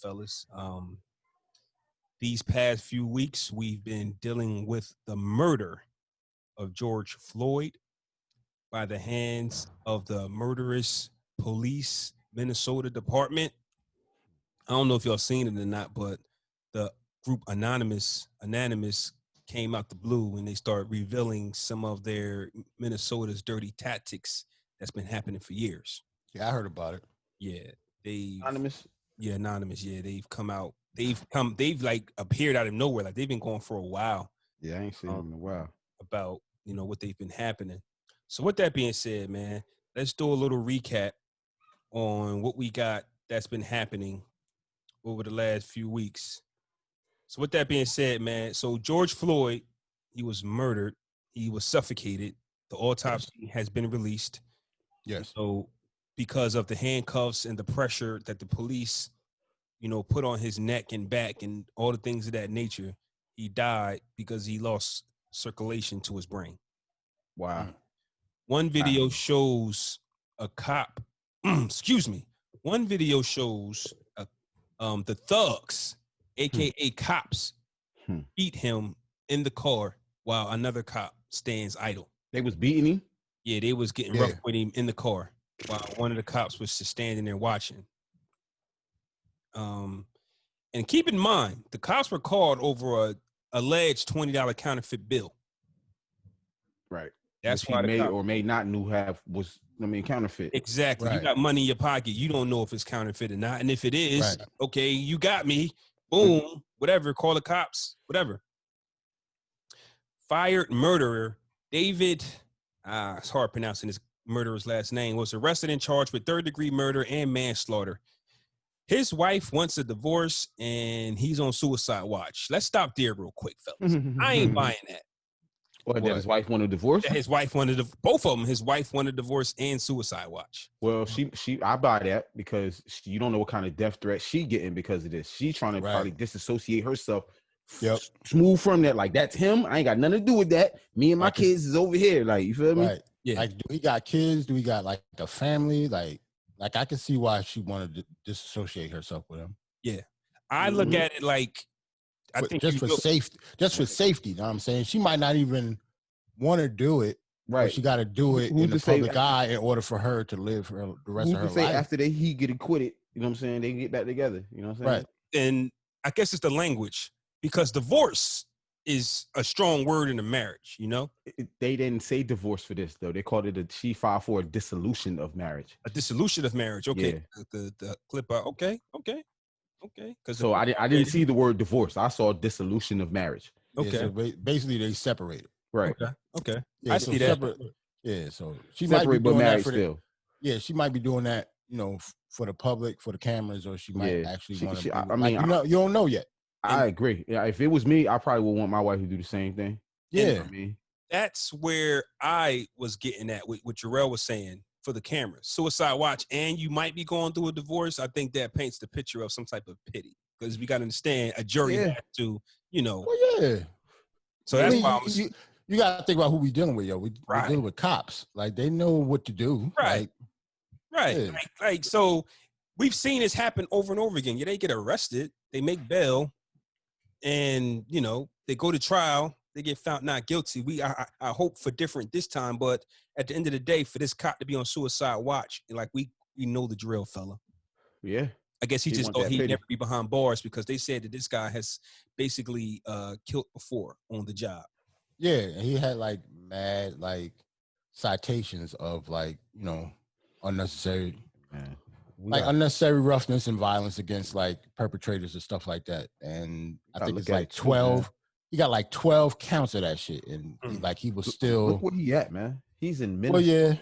fellas. These past few weeks, we've been dealing with the murder of George Floyd by the hands of the murderous police Minnesota department. I don't know if y'all seen it or not, but the group Anonymous came out the blue and they started revealing some of their Minnesota's dirty tactics that's been happening for years. Yeah, I heard about it. Yeah, Anonymous. Yeah, Anonymous. Yeah, they've come out. They've like appeared out of nowhere. Like they've been going for a while. Yeah, I ain't seen them in a while. About what they've been happening. So with that being said, man, let's do a little recap on what we got that's been happening over the last few weeks. So with that being said, man, so George Floyd, he was murdered. He was suffocated. The autopsy has been released. Yes. So because of the handcuffs and the pressure that the police, put on his neck and back and all the things of that nature, he died because he lost circulation to his brain. Wow. One video shows a cop, excuse me. One video shows the thugs, AKA cops, beat him in the car while another cop stands idle. They was beating him? Yeah, they was getting rough with him in the car while one of the cops was just standing there watching. And keep in mind, the cops were called over a alleged $20 counterfeit bill. Right. That's why he may or may not counterfeit. Exactly. Right. You got money in your pocket. You don't know if it's counterfeit or not. And if it is, okay, you got me. Boom. Whatever. Call the cops. Whatever. Fired murderer David, it's hard pronouncing his murderer's last name, was arrested and charged with third-degree murder and manslaughter. His wife wants a divorce, and he's on suicide watch. Let's stop there real quick, fellas. I ain't buying that. What, that his wife wanted a divorce? That his wife wanted both of them. His wife wanted a divorce and suicide watch. Well, I buy that because you don't know what kind of death threat she getting because of this. She trying to probably disassociate herself. Yep. Smooth from that. Like, that's him. I ain't got nothing to do with that. Me and my kids is over here. Like, you feel me? Right. Yeah. Like, do we got kids? Do we got like a family? Like I can see why she wanted to disassociate herself with him. Yeah. I look at it like, I think just for safety, you know what I'm saying? She might not even want to do it. Right. She got to do it in the public eye in order for her to live the rest of her life. After he get acquitted, you know what I'm saying? They get back together. You know what I'm saying? Right. And I guess it's the language, because divorce is a strong word in a marriage, They didn't say divorce for this, though. They called it she filed for a dissolution of marriage. A dissolution of marriage. Okay. Yeah. The clip out. Okay. So I didn't see the word divorce. I saw dissolution of marriage. Okay. Yeah, so basically they separated. Right. Okay. Yeah, I see that. Yeah. So she separate, might be doing but married that still. She might be doing that, for the public, for the cameras, or she might actually want to. I mean, you don't know yet. I agree. Yeah, if it was me, I probably would want my wife to do the same thing. Yeah. I mean, that's where I was getting at with what Jarrell was saying for the camera. Suicide watch, and you might be going through a divorce. I think that paints the picture of some type of pity, because we got to understand a jury has to, Well, yeah. So that's why I was. You got to think about who we dealing with, yo. We're dealing with cops. Like, they know what to do. Right. Right. Yeah. Like, so we've seen this happen over and over again. Yeah, they get arrested, they make bail, and, they go to trial, they get found not guilty. I hope for different this time, but at the end of the day, for this cop to be on suicide watch, like we know the drill, fella. Yeah. I guess he just thought he'd never be behind bars, because they said that this guy has basically killed before on the job. Yeah, and he had mad citations of unnecessary, unnecessary roughness and violence against perpetrators and stuff like that. And I think it's 12. He got 12 counts of that shit, and he was still. Look where he at, man. He's in Minnesota. Well, yeah,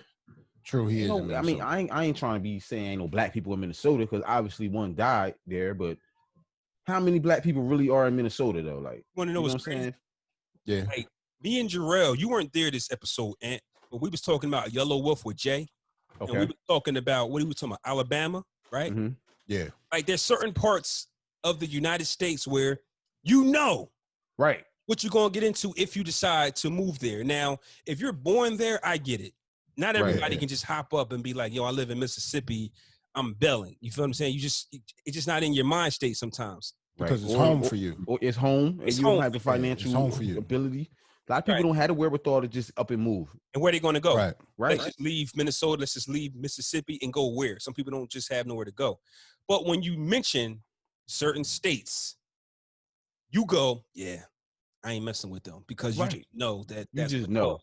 true. He is. In Minnesota. I mean, I ain't trying to be saying ain't no black people in Minnesota, because obviously one died there. But how many black people really are in Minnesota though? Like, want to know what's crazy? Yeah. Like, me and Jarrell, you weren't there this episode, Ant, but we was talking about Yellow Wolf with Jay. Okay. And we were talking about, what he was talking about, Alabama, right? Mm-hmm. Yeah. Like, there's certain parts of the United States where right, what you're going to get into if you decide to move there. Now, if you're born there, I get it. Not everybody can just hop up and be like, yo, I live in Mississippi. I'm belling. You feel what I'm saying? It's just not in your mind state sometimes. Because it's home for you. Or it's home, and you don't have the financial ability. A lot of people don't have the wherewithal to just up and move. And where they going to go? Right. Let's just leave Minnesota. Let's just leave Mississippi and go where? Some people don't just have nowhere to go. But when you mention certain states, you go, yeah, I ain't messing with them because you just know that that's you just know.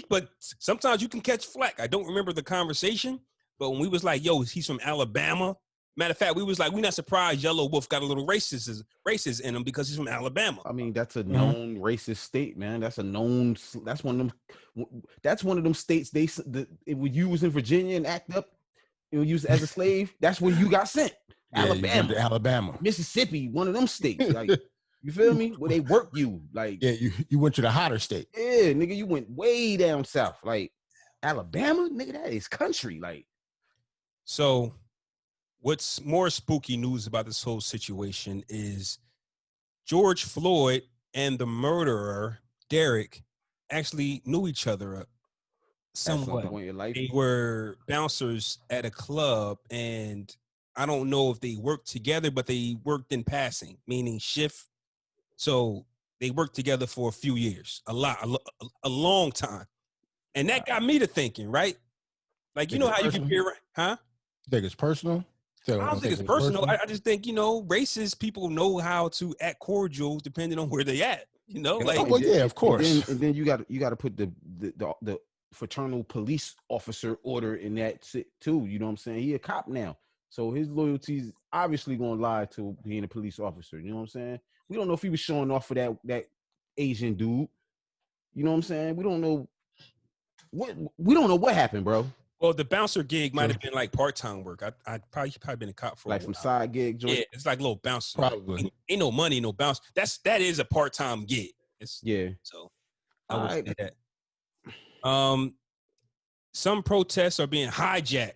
But sometimes you can catch flack. I don't remember the conversation, but when we was like, yo, he's from Alabama. Matter of fact, we was like, we're not surprised Yellow Wolf got a little racist in him because he's from Alabama. I mean, that's a known racist state, man. That's one of them states it would use in Virginia and act up. It would use as a slave. That's where you got sent. Yeah, Alabama. Mississippi, one of them states. Like, you feel me? Where they work you. Like, yeah, you went to the hotter state. Yeah, nigga, you went way down south. Like, Alabama, nigga, that is country. Like, so what's more spooky news about this whole situation is George Floyd and the murderer, Derek, actually knew each other somewhat. They were bouncers at a club, and I don't know if they worked together, but they worked in passing, meaning shift. So they worked together for a few years, a long time. And that got me to thinking, right? Like, you know how you can hear, huh? You think it's personal? I don't think it's personal. I just think, racist people know how to act cordial depending on where they at. Yeah, of course. And then you got to put the fraternal police officer order in that too. You know what I'm saying? He a cop now, so his loyalty's obviously gonna lie to being a police officer. You know what I'm saying? We don't know if he was showing off for that Asian dude. You know what I'm saying? We don't know what happened, bro. Well, the bouncer gig might have been like part-time work. I'd probably been a cop for like some side gig joint. Yeah, it's like a little bouncer. Probably ain't no money, no bounce. That is a part-time gig. So I would say that. Some protests are being hijacked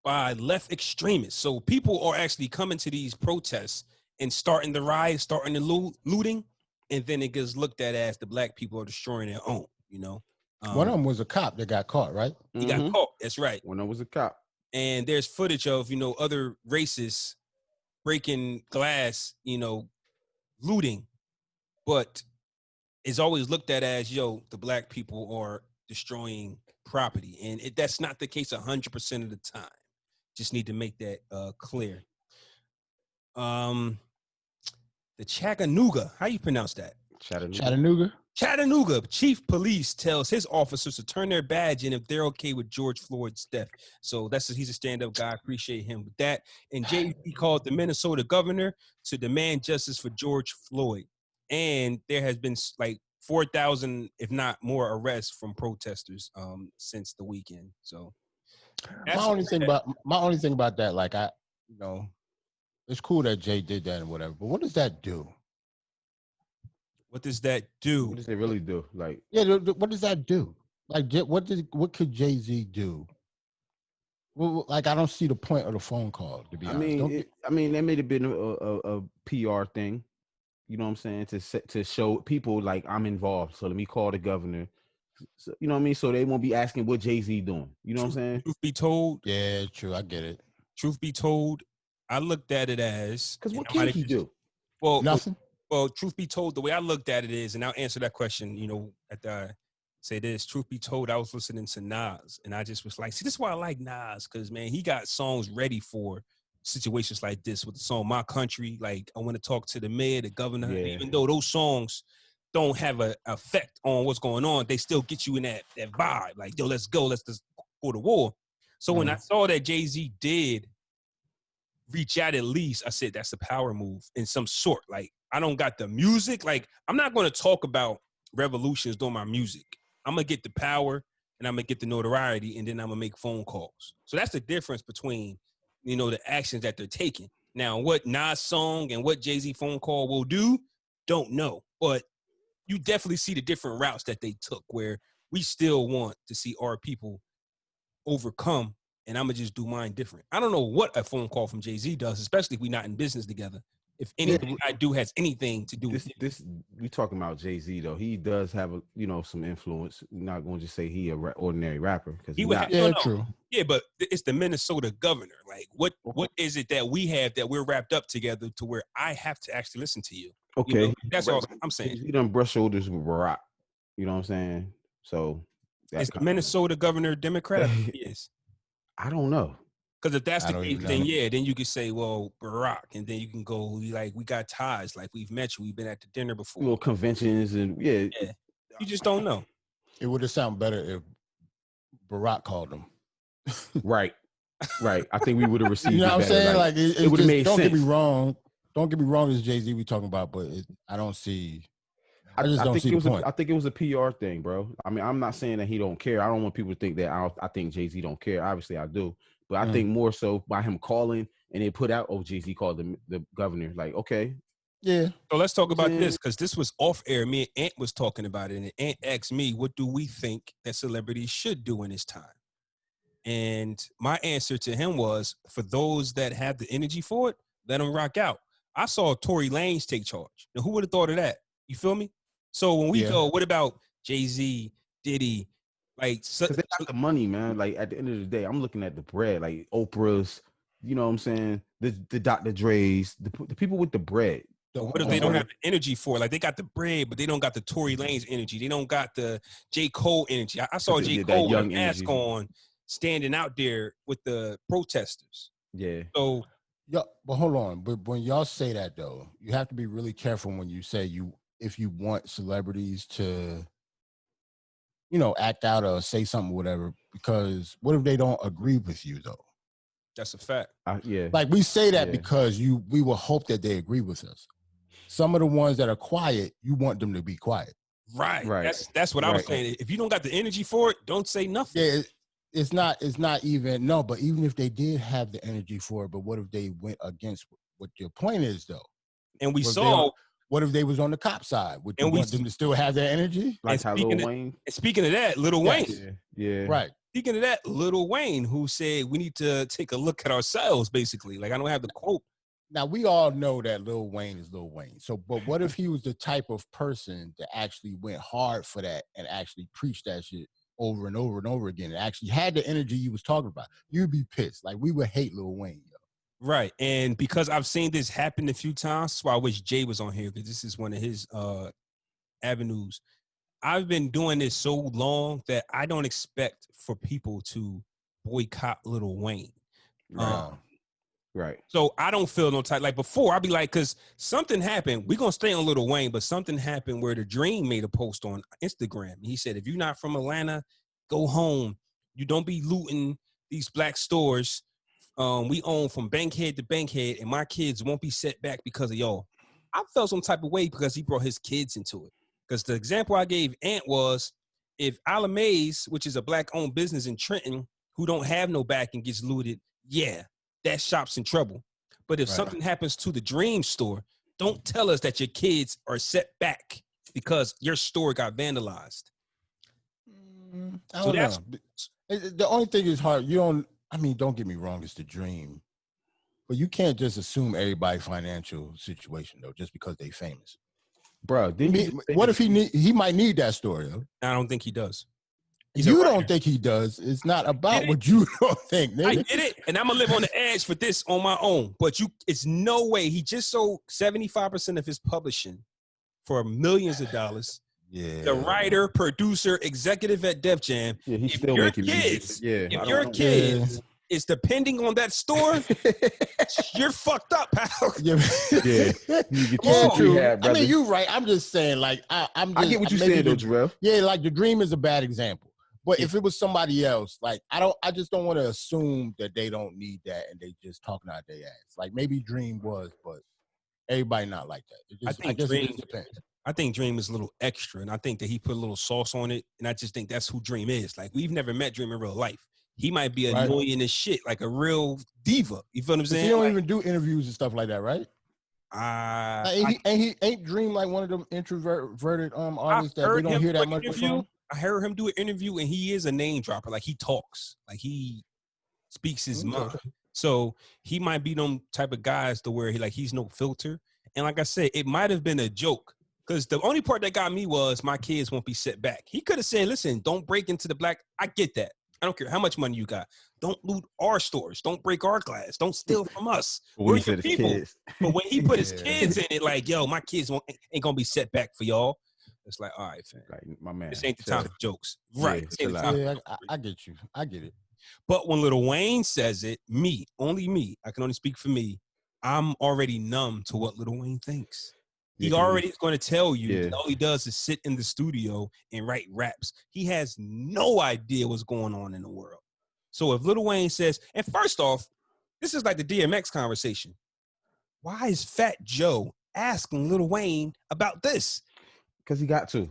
by left extremists. So people are actually coming to these protests and starting the riots, starting the looting, and then it gets looked at as the black people are destroying their own. One of them was a cop that got caught, right? He got caught. That's right. One of them was a cop. And there's footage of, other racists breaking glass, looting. But it's always looked at as, the black people are destroying property. And that's not the case 100% of the time. Just need to make that clear. The Chattanooga, how you pronounce that? Chattanooga chief police tells his officers to turn their badge in if they're okay with George Floyd's death. So he's a stand-up guy. Appreciate him with that. And Jay-Z called the Minnesota governor to demand justice for George Floyd. And there has been like 4,000, if not more, arrests from protesters since the weekend. So my only thing about that, like it's cool that Jay did that and whatever, but what does that do? What does that do? What does it really do? Like, yeah, what does that do? Like, what could Jay-Z do? Well, like, I don't see the point of the phone call, to be honest. That may have been a PR thing. You know what I'm saying? To show people like I'm involved. So let me call the governor. So, you know what I mean? So they won't be asking what Jay-Z doing. You know what I'm saying? Truth be told. Yeah, true. I get it. Truth be told, I looked at it as because what can he do? Well, nothing. Well, truth be told, the way I looked at it is, and I'll answer that question, say this, truth be told, I was listening to Nas, and I just was like, see, this is why I like Nas, because, man, he got songs ready for situations like this with the song My Country, like I Want to Talk to the Mayor, the Governor, even though those songs don't have an effect on what's going on, they still get you in that vibe, like, yo, let's just go to war. So when I saw that Jay-Z did reach out at least, I said, that's a power move in some sort, like, I don't got the music. Like, I'm not going to talk about revolutions doing my music. I'm going to get the power and I'm going to get the notoriety and then I'm going to make phone calls. So that's the difference between, the actions that they're taking. Now, what Nas song and what Jay-Z phone call will do, don't know. But you definitely see the different routes that they took where we still want to see our people overcome and I'm going to just do mine different. I don't know what a phone call from Jay-Z does, especially if we're not in business together. if anything I do has anything to do with this. We talking about Jay-Z though. He does have some influence. We're not going to just say he a ordinary rapper because he would have, true. Yeah, but it's the Minnesota governor. Like, what is it that we have that we're wrapped up together to where I have to actually listen to you? Okay, that's all I'm saying. He done brush shoulders with Barack. You know what I'm saying? So is the Minnesota governor Democrat? Yes. I don't know. Because if that's the case, then then you could say, well, Barack, and then you can go like, we got ties, like we've met you, we've been at the dinner before, little conventions, and yeah. You just don't know. It would have sounded better if Barack called him. Right. I think we would have received. You know what I'm saying? Like it would have made sense. Don't get me wrong. It's Jay-Z we talking about, but I don't see. I think it was a PR thing, bro. I mean, I'm not saying that he don't care. I don't want people to think that I think Jay-Z don't care. Obviously, I do. But I think more so by him calling and they put out, Jay-Z called the governor. Like, okay. Yeah. So let's talk about this because this was off air. Me and Ant was talking about it, and Ant asked me, what do we think that celebrities should do in this time? And my answer to him was, for those that have the energy for it, let them rock out. I saw Tory Lanez take charge. Now, who would have thought of that? You feel me? So when we go, what about Jay-Z, Diddy? Like, they got the money, man. Like, at the end of the day, I'm looking at the bread, like Oprah's, you know what I'm saying? The Dr. Dre's, the people with the bread. What if they don't have the energy for it? Like, they got the bread, but they don't got the Tory Lanez energy. They don't got the J. Cole energy. I saw J. Cole with a mask on, standing out there with the protesters. Yeah. So, but hold on. But when y'all say that, though, you have to be really careful when you say if you want celebrities to, act out or say something or whatever, because what if they don't agree with you, though? That's a fact. Yeah. Like, we say that because we will hope that they agree with us. Some of the ones that are quiet, you want them to be quiet. Right. That's what I was saying. If you don't got the energy for it, don't say nothing. Yeah, it's not even, but even if they did have the energy for it, but what if they went against what your point is, though? And we saw... What if they was on the cop side? Would you want them to still have their energy? Like how Lil Wayne? And speaking of that, Lil Wayne. Yeah. Right. Speaking of that, Lil Wayne, who said we need to take a look at ourselves, basically. Like, I don't have the quote. Now, we all know that Lil Wayne is Lil Wayne. So, but what if he was the type of person that actually went hard for that and actually preached that shit over and over and over again and actually had the energy you was talking about? You'd be pissed. Like, we would hate Lil Wayne, yo. Right. And because I've seen this happen a few times, that's why I wish Jay was on here, because this is one of his avenues. I've been doing this so long that I don't expect for people to boycott Lil Wayne. Right. So I don't feel no type. Like before, I'd be like, because something happened. We're going to stay on Lil Wayne, but something happened where The Dream made a post on Instagram. He said, if you're not from Atlanta, go home. You don't be looting these black stores. We own from bankhead to bankhead, and my kids won't be set back because of y'all. I felt some type of way because he brought his kids into it. Because the example I gave Ant was, if Alamaze, which is a black-owned business in Trenton, who don't have no back and gets looted, that shop's in trouble. But if something happens to the Dream store, don't tell us that your kids are set back because your store got vandalized. I don't know. The only thing is hard. Don't get me wrong, it's the Dream. But you can't just assume everybody's financial situation, though, just because they famous. Bro, what if he might need that story, though? I don't think he does. You don't think he does. It's not about what you don't think, nigga. I get it, and I'm going to live on the edge for this on my own. But it's no way. He just sold 75% of his publishing for millions of dollars. Yeah. The writer, producer, executive at Def Jam. Yeah, he's still making music. If your kids is depending on that store, you're fucked up, pal. You get true. I mean, you're right. I'm just saying, like, I get what you're saying, though, Jarrell. Yeah, like The Dream is a bad example. But if it was somebody else, like, I just don't want to assume that they don't need that and they just talking out their ass. Like, maybe Dream was, but everybody not like that. I guess it just depends. I think Dream is a little extra, and I think that he put a little sauce on it, and I just think that's who Dream is. Like, we've never met Dream in real life. He might be annoying as shit, like a real diva. You feel what I'm saying? He don't even do interviews and stuff like that, right? Ain't Dream like one of them introverted artists that we don't hear that much from? I heard him do an interview, and he is a name dropper. Like, he talks. Like, he speaks his mind. So he might be them type of guys to where he's no filter. And like I said, it might have been a joke. Because the only part that got me was my kids won't be set back. He could have said, listen, don't break into the black. I get that. I don't care how much money you got. Don't loot our stores. Don't break our glass. Don't steal from us. We're your people. Kids. But when he put his kids in it, like, yo, my kids ain't going to be set back for y'all. It's like, all right, fam. Like, my man. This ain't the time for jokes. Right. I get you. I get it. But when Lil Wayne says it, only me, I can only speak for me, I'm already numb to what Lil Wayne thinks. He already is going to tell you that all he does is sit in the studio and write raps. He has no idea what's going on in the world. So if Lil Wayne says, and first off, this is like the DMX conversation. Why is Fat Joe asking Lil Wayne about this? Because he got to.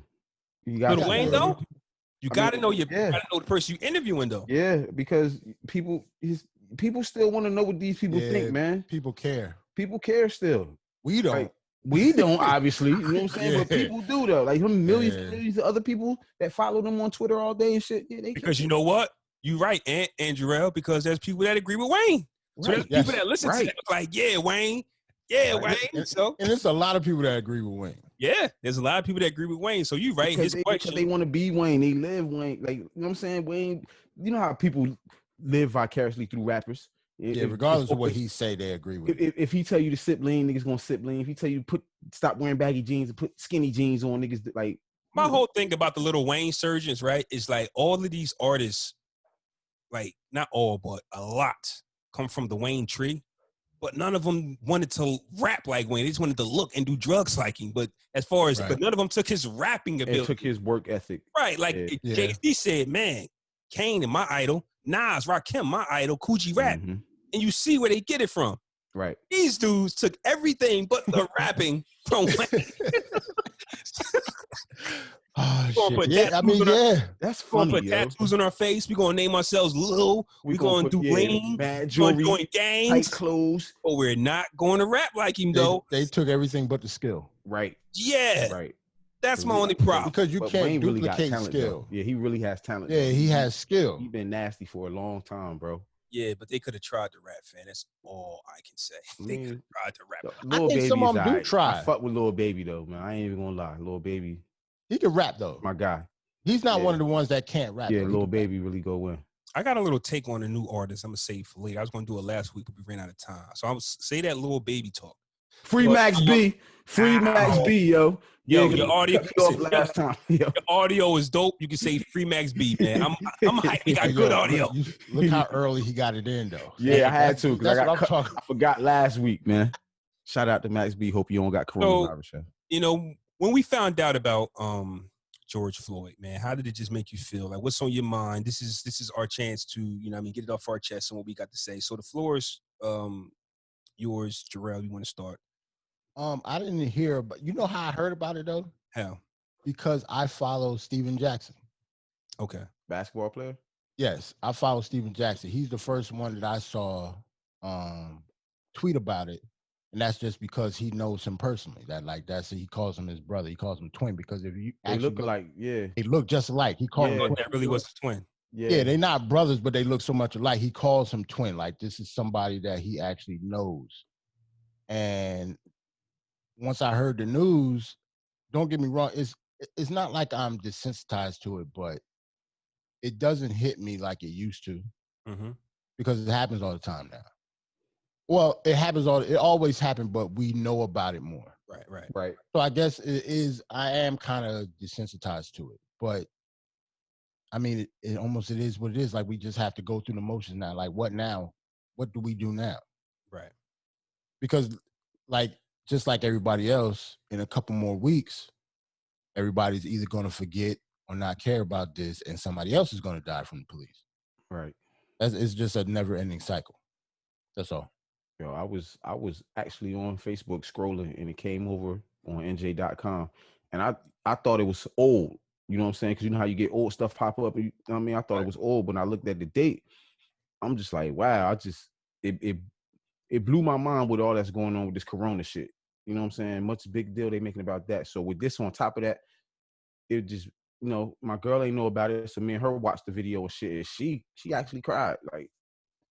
Lil Wayne, though? You got to know gotta know the person you interviewing, though. Yeah, because people still want to know what these people think, man. People care. People care still. We don't. Like, we don't, obviously. You know what I'm saying? But people do, though. Like, millions and millions of other people that follow them on Twitter all day and shit. Yeah, because you know what? You're right, Andrew, because there's people that agree with Wayne. So there's people that listen to that like, yeah, Wayne. Yeah, Wayne. And there's a lot of people that agree with Wayne. Yeah, there's a lot of people that agree with Wayne. So you right. Because they want to be Wayne. They live Wayne. Like, you know what I'm saying? Wayne, you know how people live vicariously through rappers. Regardless of what he say, they agree with. If he tell you to sip lean, niggas gonna sip lean. If he tell you to stop wearing baggy jeans and put skinny jeans on, niggas like. My whole thing about the Lil Wayne surgeons, right, is like all of these artists, like not all, but a lot, come from the Wayne tree. But none of them wanted to rap like Wayne. They just wanted to look and do drugs like him. But as far as, but none of them took his rapping ability. It took his work ethic. Right. Like Jay-Z said, man, Kane and my idol, Nas, Rakim, my idol, Coogee rap. Mm-hmm. And you see where they get it from. Right. These dudes took everything but the rapping from Wayne. Oh, shit. That's funny. We're going to put tattoos on our face. We're going to name ourselves Lil. We're going to do lean. Bad jewelry. We're doing gangs. Tight clothes. But we're not going to rap like him, though. They took everything but the skill. Right. Yeah. Right. That's my only problem. Because you can't duplicate talent, skill. Though. Yeah, he really has talent. Yeah, he has skill. He's been nasty for a long time, bro. Yeah, but they could have tried to rap, fam. That's all I can say. They could have tried to rap. I think some of them do try. I fuck with Lil Baby, though, man. I ain't even gonna lie. Lil Baby. He can rap, though. My guy. He's not one of the ones that can't rap. Yeah, Lil Baby really go in. I got a little take on a new artist. I'm going to save for later. I was going to do it last week, but we ran out of time. So I'm say that Lil Baby talk. Free Max B. Free Max B, yo. Yo, the audio last time. Yo. The audio is dope. You can say Free Max B, man. I'm hyped. He got good audio. Look how early he got it in, though. Yeah, I had to because I forgot last week, man. Shout out to Max B. Hope you don't got coronavirus. So, you know, when we found out about George Floyd, man, how did it just make you feel? Like, what's on your mind? This is our chance to, get it off our chest and what we got to say. So the floor is yours, Jarrell. You want to start? I didn't hear, but you know how I heard about it though? How? Because I follow Steven Jackson. Okay. Basketball player? Yes, I follow Steven Jackson. He's the first one that I saw tweet about it. And that's just because he knows him personally. He calls him his brother. He calls him twin because if you they look alike, yeah. They look just alike. He called him twin. That really was a twin. Yeah, they're not brothers, but they look so much alike. He calls him twin. Like this is somebody that he actually knows. And once I heard the news, don't get me wrong, it's not like I'm desensitized to it, but it doesn't hit me like it used to because it happens all the time now. Well, it always happened, but we know about it more. Right. So I guess I am kind of desensitized to it, but I mean, it almost is what it is. Like we just have to go through the motions now. Like what now? What do we do now? Right. Because just like everybody else, in a couple more weeks, everybody's either going to forget or not care about this, and somebody else is going to die from the police. Right. It's just a never-ending cycle. That's all. Yo, I was actually on Facebook scrolling, and it came over on NJ.com, and I thought it was old. You know what I'm saying? Because you know how you get old stuff pop up. I thought it was old, but when I looked at the date, I'm just like, wow. It blew my mind with all that's going on with this corona shit. You know what I'm saying? Much big deal they making about that. So with this on top of that, it just, my girl ain't know about it. So me and her watched the video and shit. And she actually cried. Like,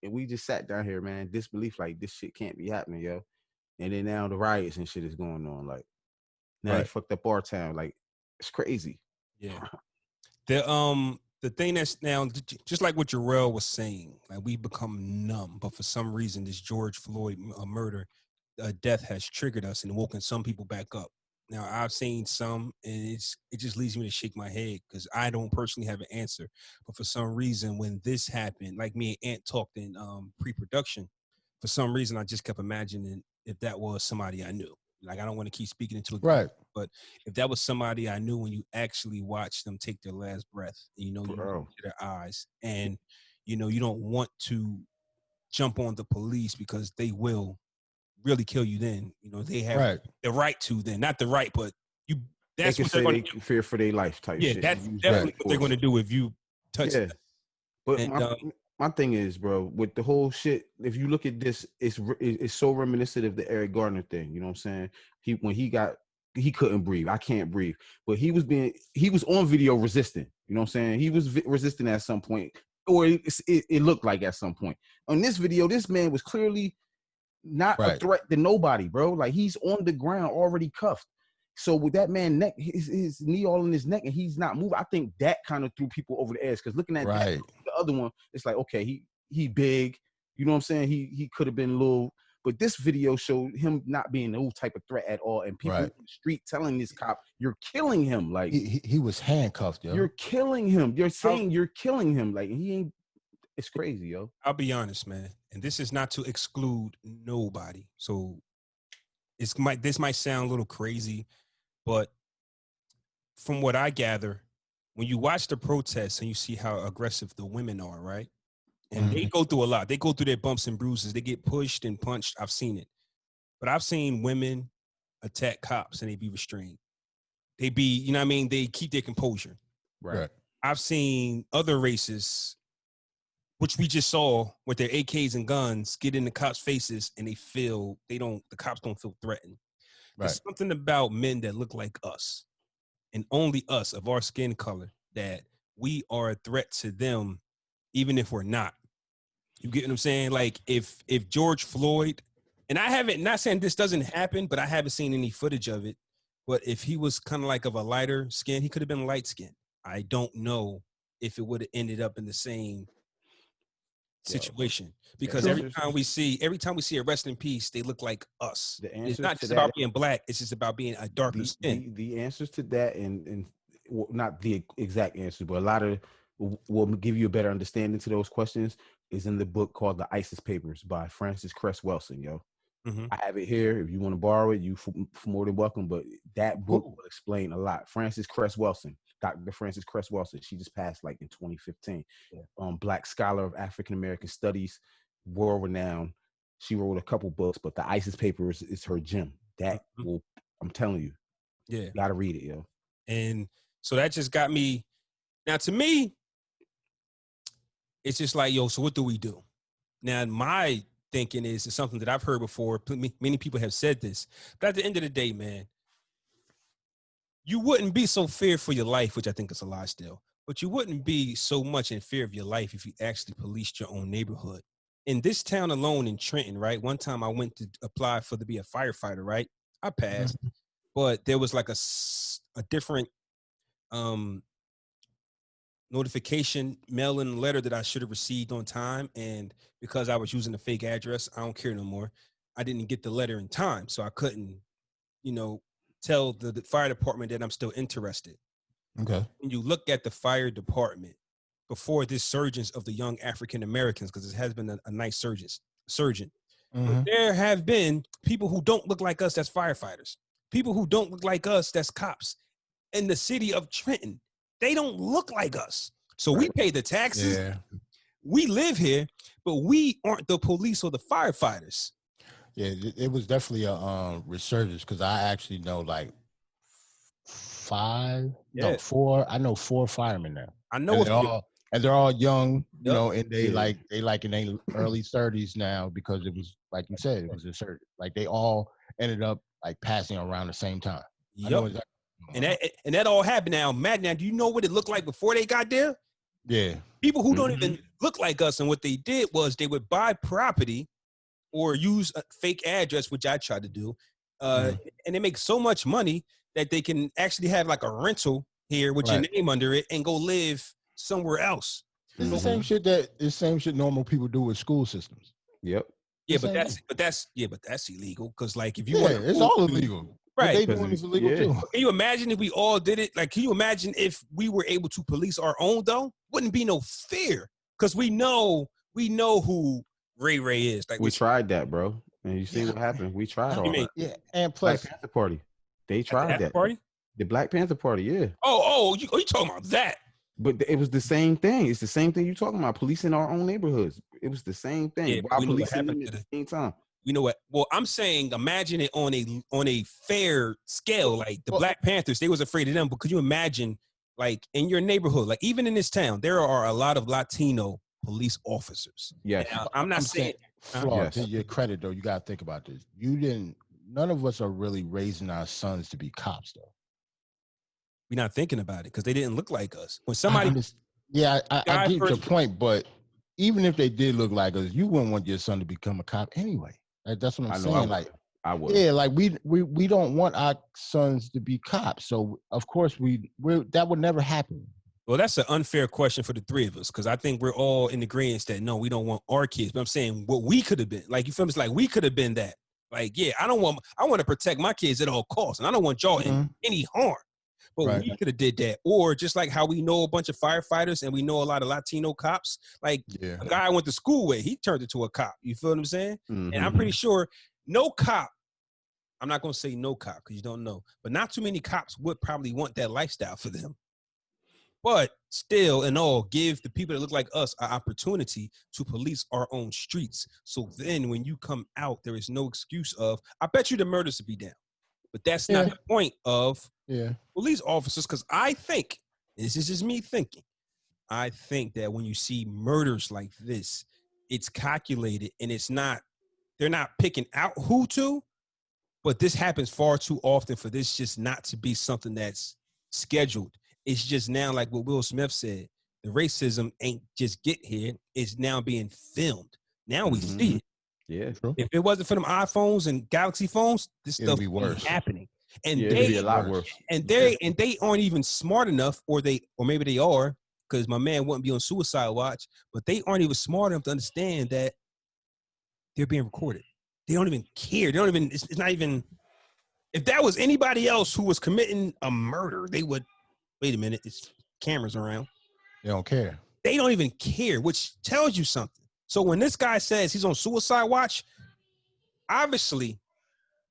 and we just sat down here, man, disbelief, like this shit can't be happening, yo. And then now the riots and shit is going on, like now they fucked up our town, like it's crazy. Yeah. The thing that's now just like what Jarrell was saying, like we become numb, but for some reason this George Floyd murder, death has triggered us and woken some people back up. Now I've seen some, and it just leads me to shake my head because I don't personally have an answer. But for some reason, when this happened, like me and Ant talked in pre-production, for some reason I just kept imagining if that was somebody I knew. Like I don't want to keep speaking into it, right? But if that was somebody I knew, when you actually watch them take their last breath, you look into their eyes, and you don't want to jump on the police because they will really kill you. Then they have the right to. Then not the right, but you. That's they what they're going to fear for their life type. Yeah, shit. that's definitely what they're going to do if you touch. Yeah, them. but my thing is, bro, with the whole shit, if you look at this, it's so reminiscent of the Eric Garner thing. You know what I'm saying? When he couldn't breathe. I can't breathe. But he was on video resisting. You know what I'm saying? He was resisting at some point, or it looked like at some point. On this video, this man was clearly not a threat to nobody, bro. Like he's on the ground already cuffed. So with that man neck, his knee all in his neck, and he's not moving. I think that kind of threw people over the edge because looking at the other one, it's like, okay, he big. You know what I'm saying? He could have been a little, but this video showed him not being no type of threat at all. And people in the street telling this cop, "You're killing him." Like he was handcuffed, yo. You're killing him. You're saying you're killing him. Like he ain't. It's crazy, yo. I'll be honest, man, and this is not to exclude nobody. So this might sound a little crazy. But from what I gather, when you watch the protests and you see how aggressive the women are, right? And they go through a lot. They go through their bumps and bruises. They get pushed and punched. I've seen it. But I've seen women attack cops and they be restrained. They be, they keep their composure. Right. I've seen other races, which we just saw with their AKs and guns, get in the cops' faces and the cops don't feel threatened. There's something about men that look like us and only us of our skin color that we are a threat to them, even if we're not. You get what I'm saying? Like if George Floyd, and not saying this doesn't happen, but I haven't seen any footage of it. But if he was kind of like of a lighter skin, he could have been light skinned. I don't know if it would have ended up in the same situation, because every time we see a rest in peace, they look like us. It's not just about being black, it's just about being a darker skin. The answers to that, and well, not the exact answer, but a lot of will give you a better understanding to those questions is in the book called The ISIS Papers by Francis Cress Welsing, yo. I have it here. If you want to borrow it, you more than welcome. But that book will explain a lot. Francis Cress Welsing, Dr. Francis Cress Welsing, she just passed like in 2015. Black scholar of African American studies, world renowned. She wrote a couple books, but the ISIS Papers is her gem. That will, I'm telling you, you gotta read it, yo. And so that just got me. Now, to me, it's just like, yo, so what do we do? Now, my thinking is something that I've heard before. Many people have said this, but at the end of the day, man, you wouldn't be so feared for your life, which I think is a lie still, but you wouldn't be so much in fear of your life if you actually policed your own neighborhood. In this town alone in Trenton, right? One time I went to apply to be a firefighter, right? I passed, but there was like a different notification, mail-in letter that I should have received on time. And because I was using a fake address, I don't care no more. I didn't get the letter in time. So I couldn't, tell the fire department that I'm still interested. Okay. When you look at the fire department before this surgence of the young African Americans, because it has been a nice surgent. But there have been people who don't look like us that's firefighters. People who don't look like us that's cops. In the city of Trenton, they don't look like us. So we pay the taxes. Yeah. We live here, but we aren't the police or the firefighters. Yeah, it was definitely a resurgence, because I actually know like 4. I know 4 firemen now. I know, and they're all young, and they in their early 30s now, because it was, like you said, it was a surge. Like they all ended up like passing around the same time. Yep. And that all happened now. Matt, do you know what it looked like before they got there? Yeah. People who don't even look like us. And what they did was they would buy property or use a fake address, which I tried to do. And they make so much money that they can actually have like a rental here with your name under it and go live somewhere else. It's the same shit normal people do with school systems. Yep. Yeah, but that's illegal because like if you it's all illegal. Right. What they doing is illegal too. Can you imagine if we all did it? Like, can you imagine if we were able to police our own though? Wouldn't be no fear because we know who Ray is. Like we tried that, bro. And you see what happened. We tried all that. Yeah, and plus Black Panther Party. They tried that. Party? The Black Panther Party, yeah. You talking about that? But it was the same thing. It's the same thing you talking about. Policing our own neighborhoods. It was the same thing. Yeah, While policing them at the same time. You know what? Well, I'm saying imagine it on a fair scale. Like the Black Panthers, they was afraid of them. But could you imagine, like in your neighborhood, like even in this town, there are a lot of Latino police officers. Yes. Now, I'm not saying Floyd, to your credit though, you gotta think about this. None of us are really raising our sons to be cops though. We're not thinking about it because they didn't look like us. When somebody I get your point, but even if they did look like us, you wouldn't want your son to become a cop anyway. That's what I'm saying. I would. Yeah, like we don't want our sons to be cops. So of course that would never happen. Well, that's an unfair question for the three of us because I think we're all in agreement that no, we don't want our kids. But I'm saying what we could have been. Like you feel me? It's like we could have been that. Like, yeah, I want to protect my kids at all costs, and I don't want y'all in any harm. But we could have did that. Or just like how we know a bunch of firefighters and we know a lot of Latino cops, like a guy I went to school with, he turned into a cop. You feel what I'm saying? Mm-hmm. And I'm pretty sure no cop, I'm not going to say no cop because you don't know, but not too many cops would probably want that lifestyle for them. But still and all, give the people that look like us an opportunity to police our own streets. So then when you come out, there is no excuse of, I bet you the murders would be down. But that's not the point of police officers, because I think, this is just me thinking, I think that when you see murders like this, it's calculated and they're not picking out who to, but this happens far too often for this just not to be something that's scheduled. It's just now like what Will Smith said, the racism ain't just get here, it's now being filmed. Now we see it. Yeah. If it wasn't for them iPhones and Galaxy phones, this stuff would be happening. And it'd be a lot worse. And they aren't even smart enough, or maybe they are, because my man wouldn't be on suicide watch, but they aren't even smart enough to understand that they're being recorded. They don't even care. They don't even, it's not even, if that was anybody else who was committing a murder, they would, wait a minute, it's cameras around. They don't care. They don't even care, which tells you something. So when this guy says he's on suicide watch, obviously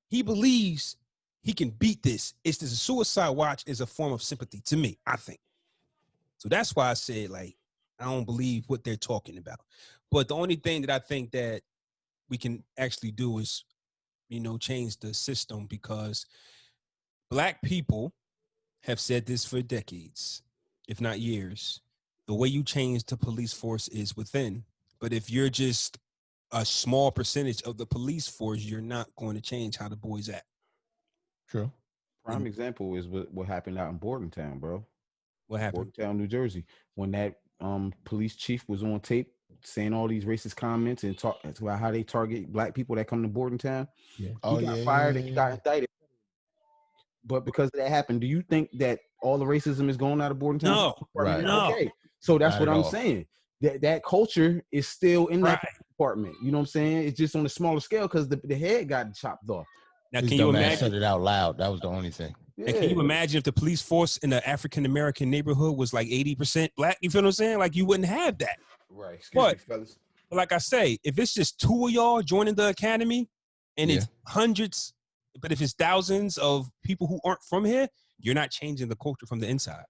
he believes he can beat this. It's this suicide watch is a form of sympathy to me, I think. So that's why I said, like, I don't believe what they're talking about. But the only thing that I think that we can actually do is, change the system, because Black people have said this for decades, if not years. The way you change the police force is within. But if you're just a small percentage of the police force, you're not going to change how the boys act. True. Prime example is what happened out in Bordentown, bro. What happened? Bordentown, New Jersey. When that police chief was on tape saying all these racist comments and talk about how they target Black people that come to Bordentown. Yeah. He got fired and he got indicted. But because that happened, do you think that all the racism is going out of Bordentown? No. Right. No. Okay. So that's what I'm saying. That culture is still in that department. You know what I'm saying? It's just on a smaller scale because the head got chopped off. Now, can you imagine? Said it out loud. That was the only thing. Yeah. And can you imagine if the police force in the African-American neighborhood was like 80% Black? You feel what I'm saying? Like, you wouldn't have that. Right. Excuse me, fellas. But like I say, if it's just 2 of y'all joining the academy and it's hundreds, but if it's thousands of people who aren't from here, you're not changing the culture from the inside.